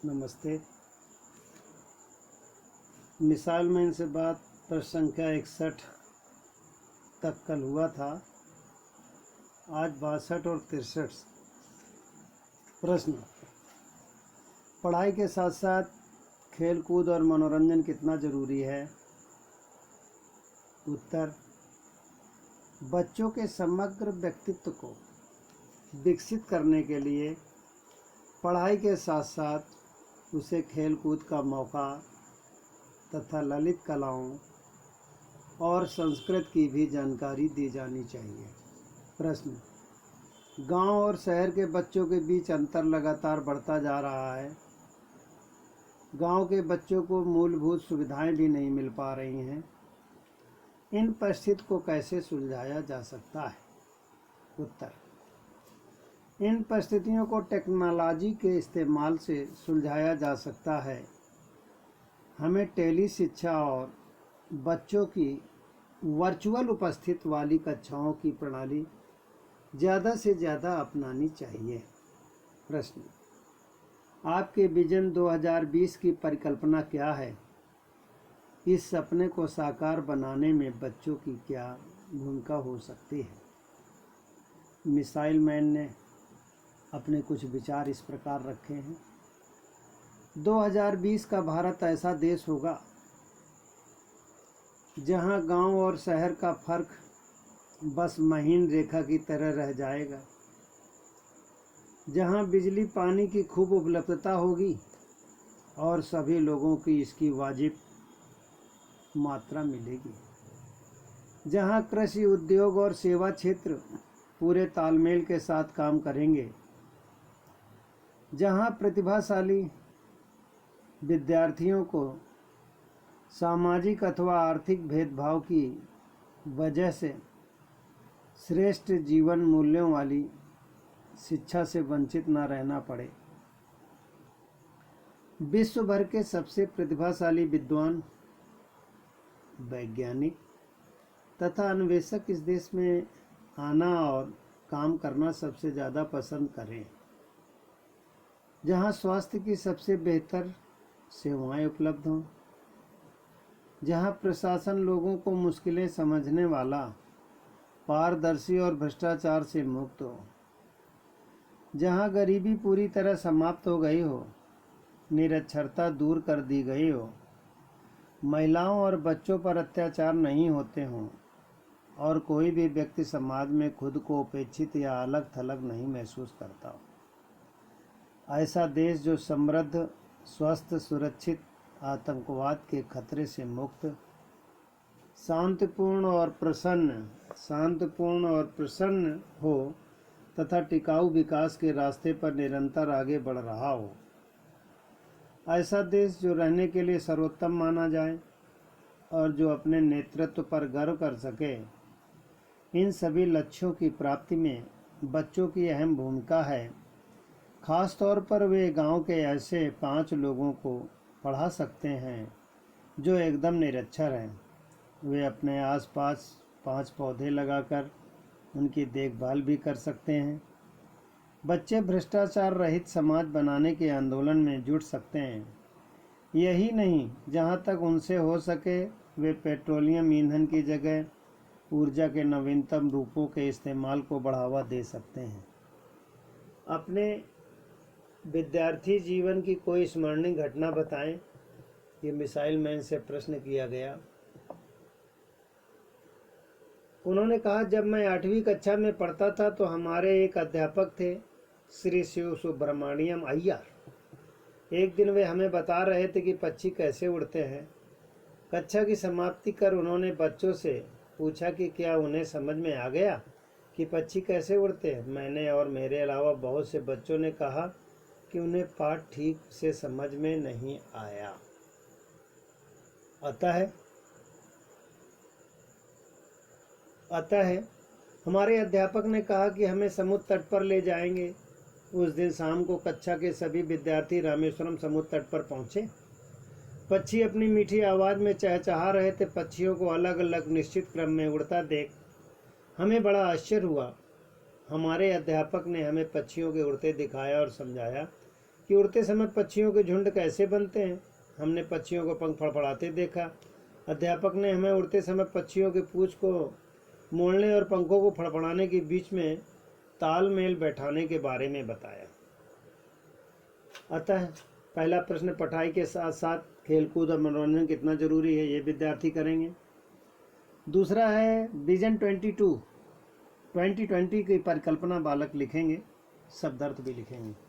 नमस्ते। Missile man से बात प्रश्न संख्या 61 तक कल हुआ था। आज 62 और 63 प्रश्न। पढ़ाई के साथ साथ खेल कूद और मनोरंजन कितना जरूरी है? उत्तर। बच्चों के समग्र व्यक्तित्व को विकसित करने के लिए पढ़ाई के साथ साथ उसे खेल कूद का मौका तथा ललित कलाओं और संस्कृत की भी जानकारी दी जानी चाहिए। प्रश्न। गांव और शहर के बच्चों के बीच अंतर लगातार बढ़ता जा रहा है। गांव के बच्चों को मूलभूत सुविधाएं भी नहीं मिल पा रही हैं। इन परिस्थिति को कैसे सुलझाया जा सकता है? उत्तर। इन परिस्थितियों को टेक्नोलॉजी के इस्तेमाल से सुलझाया जा सकता है। हमें टेली शिक्षा और बच्चों की वर्चुअल उपस्थिति वाली कक्षाओं की प्रणाली ज़्यादा से ज़्यादा अपनानी चाहिए। प्रश्न। आपके विजन 2020 की परिकल्पना क्या है? इस सपने को साकार बनाने में बच्चों की क्या भूमिका हो सकती है? मिसाइल मैन ने अपने कुछ विचार इस प्रकार रखे हैं। 2020 का भारत ऐसा देश होगा जहां गांव और शहर का फर्क बस महीन रेखा की तरह रह जाएगा, जहां बिजली पानी की खूब उपलब्धता होगी और सभी लोगों की इसकी वाजिब मात्रा मिलेगी, जहां कृषि उद्योग और सेवा क्षेत्र पूरे तालमेल के साथ काम करेंगे, जहां प्रतिभाशाली विद्यार्थियों को सामाजिक अथवा आर्थिक भेदभाव की वजह से श्रेष्ठ जीवन मूल्यों वाली शिक्षा से वंचित न रहना पड़े। विश्व भर के सबसे प्रतिभाशाली विद्वान, वैज्ञानिक तथा अन्वेषक इस देश में आना और काम करना सबसे ज़्यादा पसंद करें, जहां स्वास्थ्य की सबसे बेहतर सेवाएं उपलब्ध हों, जहां प्रशासन लोगों को मुश्किलें समझने वाला, पारदर्शी और भ्रष्टाचार से मुक्त हो, जहां गरीबी पूरी तरह समाप्त हो गई हो, निरक्षरता दूर कर दी गई हो, महिलाओं और बच्चों पर अत्याचार नहीं होते हों और कोई भी व्यक्ति समाज में खुद को उपेक्षित या अलग थलग नहीं महसूस करता हो। ऐसा देश जो समृद्ध, स्वस्थ, सुरक्षित, आतंकवाद के खतरे से मुक्त, शांतिपूर्ण और प्रसन्न हो तथा टिकाऊ विकास के रास्ते पर निरंतर आगे बढ़ रहा हो। ऐसा देश जो रहने के लिए सर्वोत्तम माना जाए और जो अपने नेतृत्व पर गर्व कर सके। इन सभी लक्ष्यों की प्राप्ति में बच्चों की अहम भूमिका है। खास तौर पर वे गांव के ऐसे 5 लोगों को पढ़ा सकते हैं जो एकदम निरक्षर हैं। वे अपने आसपास 5 पौधे लगाकर उनकी देखभाल भी कर सकते हैं। बच्चे भ्रष्टाचार रहित समाज बनाने के आंदोलन में जुट सकते हैं। यही नहीं, जहां तक उनसे हो सके वे पेट्रोलियम ईंधन की जगह ऊर्जा के नवीनतम रूपों के इस्तेमाल को बढ़ावा दे सकते हैं। अपने विद्यार्थी जीवन की कोई स्मरणीय घटना बताएं। ये मिसाइल मैन से प्रश्न किया गया। उन्होंने कहा, जब मैं 8वीं कक्षा में पढ़ता था तो हमारे एक अध्यापक थे, श्री शिव सुब्रमण्यम अय्यर। एक दिन वे हमें बता रहे थे कि पक्षी कैसे उड़ते हैं। कक्षा की समाप्ति कर उन्होंने बच्चों से पूछा कि क्या उन्हें समझ में आ गया कि पक्षी कैसे उड़ते हैं। मैंने और मेरे अलावा बहुत से बच्चों ने कहा कि उन्हें पाठ ठीक से समझ में नहीं आया। अतः हमारे अध्यापक ने कहा कि हमें समुद्र तट पर ले जाएंगे। उस दिन शाम को कक्षा के सभी विद्यार्थी रामेश्वरम समुद्र तट पर पहुंचे। पक्षी अपनी मीठी आवाज़ में चहचहा रहे थे। पक्षियों को अलग अलग निश्चित क्रम में उड़ता देख हमें बड़ा आश्चर्य हुआ। हमारे अध्यापक ने हमें पक्षियों के उड़ते दिखाया और समझाया कि उड़ते समय पक्षियों के झुंड कैसे बनते हैं। हमने पक्षियों को पंख फड़फड़ाते देखा। अध्यापक ने हमें उड़ते समय पक्षियों के पूंछ को मोड़ने और पंखों को फड़फड़ाने के बीच में तालमेल बैठाने के बारे में बताया। अतः पहला प्रश्न, पढ़ाई के साथ साथ खेलकूद और मनोरंजन कितना जरूरी है, ये विद्यार्थी करेंगे। दूसरा है विजन 2020 की परिकल्पना बालक लिखेंगे, शब्दार्थ भी लिखेंगे।